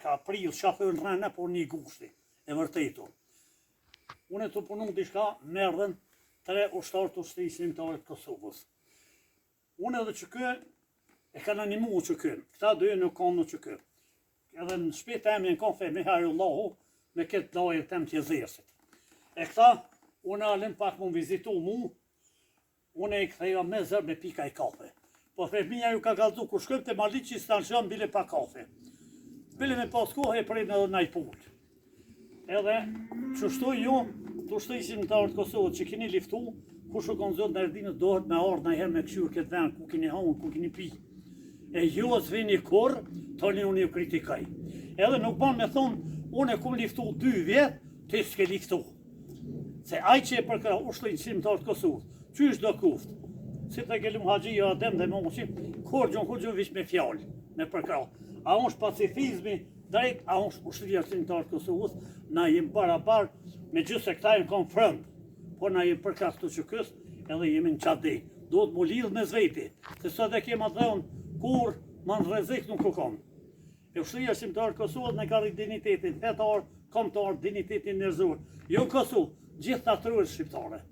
ka prill shafën rëna por një gushti, e vërtetu. Unë të punu diçka, merdhen 3 ushtarë të ushtrisë shqiptare të Kosovës. Unë edhe që kë, e kanë animu që kë, këta dy nuk kanë në që kë. Edhe në shpit e emjen kanë me Harullahu, me këtë lajër tem të jezersit. E këta, unë alën pak më vizitu mu, unë e këtheja me zërë me pika i kafe. Po fëmija ju ka galdu, kur shkëm të malit që i stanëshëm, bile pa kafe. Bile me pas kohë e prejnë edhe najpull. Edhe, që shtu ju, të shtrisim të ardhë Kosovët që kini liftu, ku shë konë zotë në erdinët dohet me ardhë në herë me këshurë këtë vend, ku kini haun, ku kini pi. E ju as vini kur, toni unë ju kritikaj. Edhe nuk ban me thonë, unë e kum liftu 2 vjetë, ti s'ke liftu. Se aj që e përkra ushtrisim të ardhë Kosovët, që është do kuftë. Si të gjelum haqia adem dhe moshim, kur gjën vish me fjallë, me përkra. A është pacifizmi drejt, a është ushtria shqiptare të Kosovës, na jemi barabar, me gjithë se këta jenë kanë frënd, por na jemi përka këtu që kësë, edhe jemi në qadej. Do të mu lidhë me zveti, se sot e kema dheun, kur ma në rrezik nuk u kam. E ushtria shqiptare të Kosovës në ka dignitetin fetar, kombëtar, dignitetin njerëzor. Jo Kosovë, gjithë natyrës shqiptare.